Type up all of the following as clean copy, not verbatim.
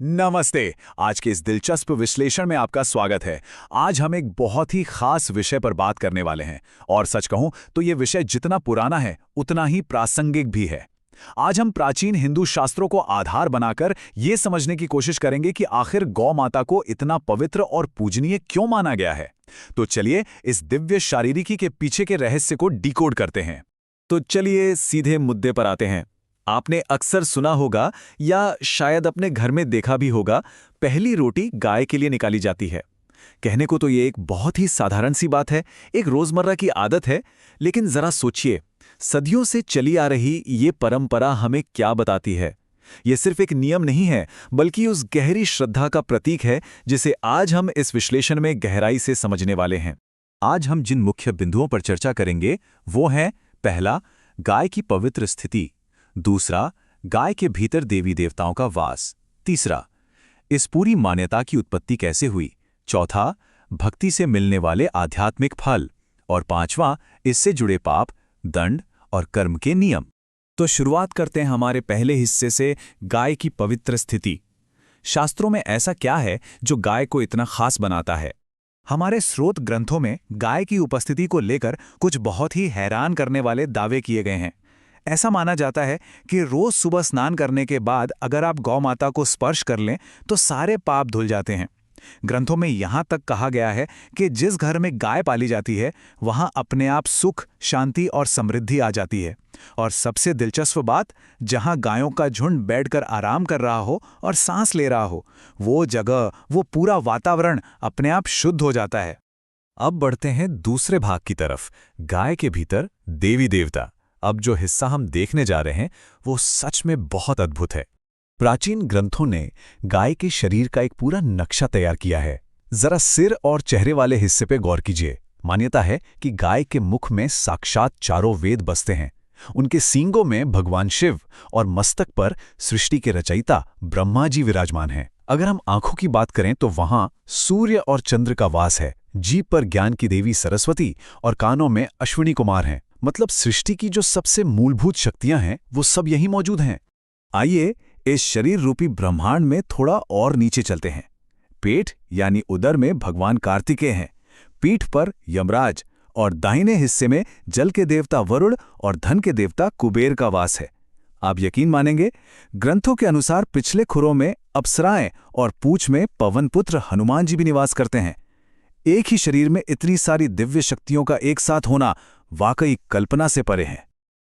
नमस्ते। आज के इस दिलचस्प विश्लेषण में आपका स्वागत है। आज हम एक बहुत ही खास विषय पर बात करने वाले हैं और सच कहूं तो ये विषय जितना पुराना है उतना ही प्रासंगिक भी है। आज हम प्राचीन हिंदू शास्त्रों को आधार बनाकर ये समझने की कोशिश करेंगे कि आखिर गौ माता को इतना पवित्र और पूजनीय क्यों माना गया है। तो चलिए इस दिव्य शारीरिकी के पीछे के रहस्य को डिकोड करते हैं। तो चलिए सीधे मुद्दे पर आते हैं। आपने अक्सर सुना होगा या शायद अपने घर में देखा भी होगा, पहली रोटी गाय के लिए निकाली जाती है। कहने को तो ये एक बहुत ही साधारण सी बात है, एक रोजमर्रा की आदत है, लेकिन जरा सोचिए, सदियों से चली आ रही ये परंपरा हमें क्या बताती है। ये सिर्फ एक नियम नहीं है, बल्कि उस गहरी श्रद्धा का प्रतीक है जिसे आज हम इस विश्लेषण में गहराई से समझने वाले हैं। आज हम जिन मुख्य बिंदुओं पर चर्चा करेंगे वो हैं, पहला, गाय की पवित्र स्थिति। दूसरा, गाय के भीतर देवी देवताओं का वास। तीसरा, इस पूरी मान्यता की उत्पत्ति कैसे हुई। चौथा, भक्ति से मिलने वाले आध्यात्मिक फल। और पांचवां, इससे जुड़े पाप, दंड और कर्म के नियम। तो शुरुआत करते हैं हमारे पहले हिस्से से, गाय की पवित्र स्थिति। शास्त्रों में ऐसा क्या है जो गाय को इतना खास बनाता है। हमारे स्रोत ग्रंथों में गाय की उपस्थिति को लेकर कुछ बहुत ही हैरान करने वाले दावे किए गए हैं। ऐसा माना जाता है कि रोज सुबह स्नान करने के बाद अगर आप गौ माता को स्पर्श कर लें तो सारे पाप धुल जाते हैं। ग्रंथों में यहाँ तक कहा गया है कि जिस घर में गाय पाली जाती है वहाँ अपने आप सुख, शांति और समृद्धि आ जाती है। और सबसे दिलचस्प बात, जहाँ गायों का झुंड बैठकर आराम कर रहा हो और सांस ले रहा हो, वो जगह, वो पूरा वातावरण अपने आप शुद्ध हो जाता है। अब बढ़ते हैं दूसरे भाग की तरफ, गाय के भीतर देवी देवता। अब जो हिस्सा हम देखने जा रहे हैं वो सच में बहुत अद्भुत है। प्राचीन ग्रंथों ने गाय के शरीर का एक पूरा नक्शा तैयार किया है। जरा सिर और चेहरे वाले हिस्से पे गौर कीजिए। मान्यता है कि गाय के मुख में साक्षात चारों वेद बसते हैं। उनके सींगों में भगवान शिव और मस्तक पर सृष्टि के रचयिता ब्रह्मा जी विराजमान हैं। अगर हम आंखों की बात करें तो वहां सूर्य और चंद्र का वास है। जीभ पर ज्ञान की देवी सरस्वती और कानों में अश्विनी कुमार हैं। मतलब सृष्टि की जो सबसे मूलभूत शक्तियां हैं वो सब यहीं मौजूद हैं। आइए इस शरीर रूपी ब्रह्मांड में थोड़ा और नीचे चलते हैं। पेट यानी उदर में भगवान कार्तिकेय हैं, पीठ पर यमराज और दाहिने हिस्से में जल के देवता वरुण और धन के देवता कुबेर का वास है। आप यकीन मानेंगे, ग्रंथों के अनुसार पिछले खुरों में अप्सराएं और पूंछ में पवन पुत्र हनुमान जी भी निवास करते हैं। एक ही शरीर में इतनी सारी दिव्य शक्तियों का एक साथ होना वाकई कल्पना से परे है।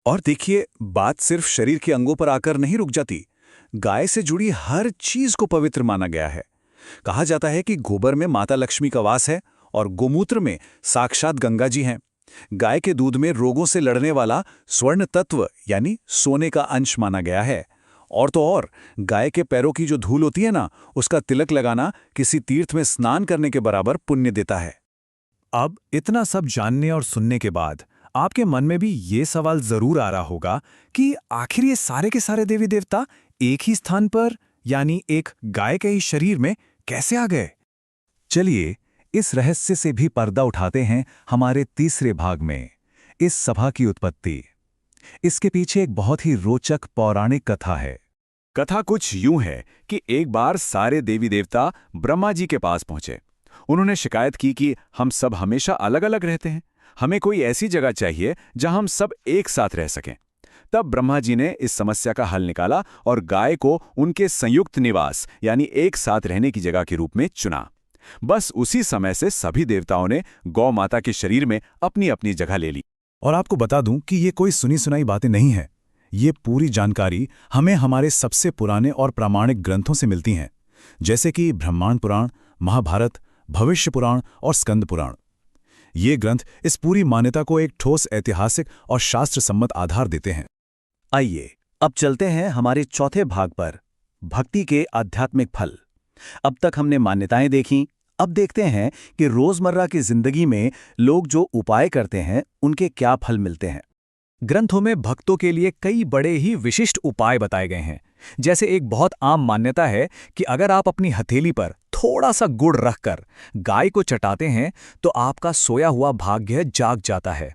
और देखिए, बात सिर्फ शरीर के अंगों पर आकर नहीं रुक जाती। गाय से जुड़ी हर चीज को पवित्र माना गया है। कहा जाता है कि गोबर में माता लक्ष्मी का वास है और गोमूत्र में साक्षात गंगा जी हैं। गाय के दूध में रोगों से लड़ने वाला स्वर्ण तत्व यानी सोने का अंश माना गया है। और तो और, गाय के पैरों की जो धूल होती है ना, उसका तिलक लगाना किसी तीर्थ में स्नान करने के बराबर पुण्य देता है। अब इतना सब जानने और सुनने के बाद आपके मन में भी ये सवाल जरूर आ रहा होगा कि आखिर ये सारे के सारे देवी देवता एक ही स्थान पर यानी एक गाय के ही शरीर में कैसे आ गए। चलिए इस रहस्य से भी पर्दा उठाते हैं हमारे तीसरे भाग में, इस सभा की उत्पत्ति। इसके पीछे एक बहुत ही रोचक पौराणिक कथा है। कथा कुछ यूं है कि एक बार सारे देवी देवता ब्रह्मा जी के पास पहुंचे। उन्होंने शिकायत की कि हम सब हमेशा अलग अलग रहते हैं, हमें कोई ऐसी जगह चाहिए जहां हम सब एक साथ रह सकें। तब ब्रह्मा जी ने इस समस्या का हल निकाला और गाय को उनके संयुक्त निवास यानी एक साथ रहने की जगह के रूप में चुना। बस उसी समय से सभी देवताओं ने गौ माता के शरीर में अपनी अपनी जगह ले ली। और आपको बता दूं कि ये कोई सुनी सुनाई बातें नहीं है। ये पूरी जानकारी हमें हमारे सबसे पुराने और प्रामाणिक ग्रंथों से मिलती हैं, जैसे कि ब्रह्मांड पुराण, महाभारत, भविष्य पुराण और स्कंद पुराण। ये ग्रंथ इस पूरी मान्यता को एक ठोस ऐतिहासिक और शास्त्र सम्मत आधार देते हैं। आइए अब चलते हैं हमारे चौथे भाग पर, भक्ति के आध्यात्मिक फल। अब तक हमने मान्यताएं देखीं, अब देखते हैं कि रोजमर्रा की जिंदगी में लोग जो उपाय करते हैं उनके क्या फल मिलते हैं। ग्रंथों में भक्तों के लिए कई बड़े ही विशिष्ट उपाय बताए गए हैं। जैसे एक बहुत आम मान्यता है कि अगर आप अपनी हथेली पर थोड़ा सा गुड़ रखकर गाय को चटाते हैं तो आपका सोया हुआ भाग्य जाग जाता है।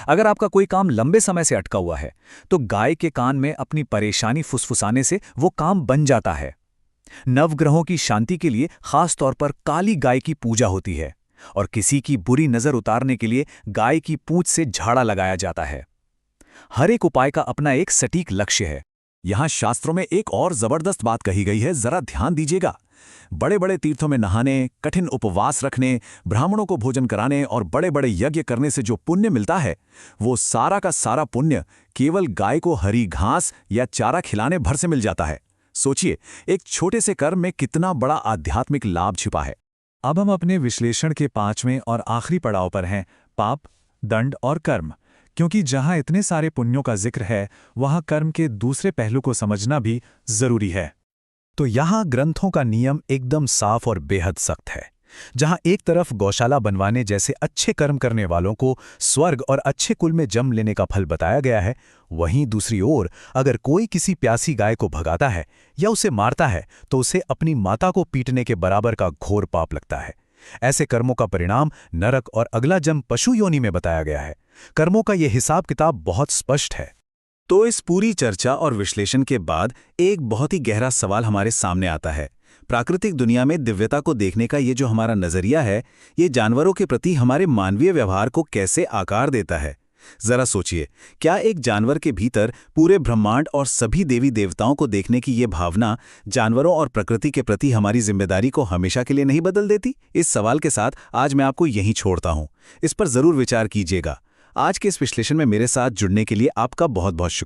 अगर आपका कोई काम लंबे समय से अटका हुआ है तो गाय के कान में अपनी परेशानी फुसफुसाने से वो काम बन जाता है। नवग्रहों की शांति के लिए खास तौर पर काली गाय की पूजा होती है और किसी की बुरी नजर उतारने के लिए गाय की पूंछ से झाड़ा लगाया जाता है। हर एक उपाय का अपना एक सटीक लक्ष्य है। यहां शास्त्रों में एक और जबरदस्त बात कही गई है, जरा ध्यान दीजिएगा। बड़े बड़े तीर्थों में नहाने, कठिन उपवास रखने, ब्राह्मणों को भोजन कराने और बड़े बड़े यज्ञ करने से जो पुण्य मिलता है, वो सारा का सारा पुण्य केवल गाय को हरी घास या चारा खिलाने भर से मिल जाता है। सोचिए, एक छोटे से कर्म में कितना बड़ा आध्यात्मिक लाभ छिपा है। अब हम अपने विश्लेषण के 5वें और आखिरी पड़ाव पर हैं, पाप, दंड और कर्म। क्योंकि जहां इतने सारे पुण्यों का जिक्र है, वहां कर्म के दूसरे पहलू को समझना भी जरूरी है। तो यहाँ ग्रंथों का नियम एकदम साफ और बेहद सख्त है। जहाँ एक तरफ गौशाला बनवाने जैसे अच्छे कर्म करने वालों को स्वर्ग और अच्छे कुल में जन्म लेने का फल बताया गया है, वहीं दूसरी ओर अगर कोई किसी प्यासी गाय को भगाता है या उसे मारता है तो उसे अपनी माता को पीटने के बराबर का घोर पाप लगता है। ऐसे कर्मों का परिणाम नरक और अगला जन्म पशु योनि में बताया गया है। कर्मों का यह हिसाब किताब बहुत स्पष्ट है। तो इस पूरी चर्चा और विश्लेषण के बाद एक बहुत ही गहरा सवाल हमारे सामने आता है। प्राकृतिक दुनिया में दिव्यता को देखने का ये जो हमारा नजरिया है, ये जानवरों के प्रति हमारे मानवीय व्यवहार को कैसे आकार देता है? जरा सोचिए, क्या एक जानवर के भीतर पूरे ब्रह्मांड और सभी देवी देवताओं को देखने की ये भावना जानवरों और प्रकृति के प्रति हमारी जिम्मेदारी को हमेशा के लिए नहीं बदल देती? इस सवाल के साथ आज मैं आपको यहीं छोड़ता हूं। इस पर जरूर विचार कीजिएगा। आज के इस विश्लेषण में मेरे साथ जुड़ने के लिए आपका बहुत बहुत शुक्रिया।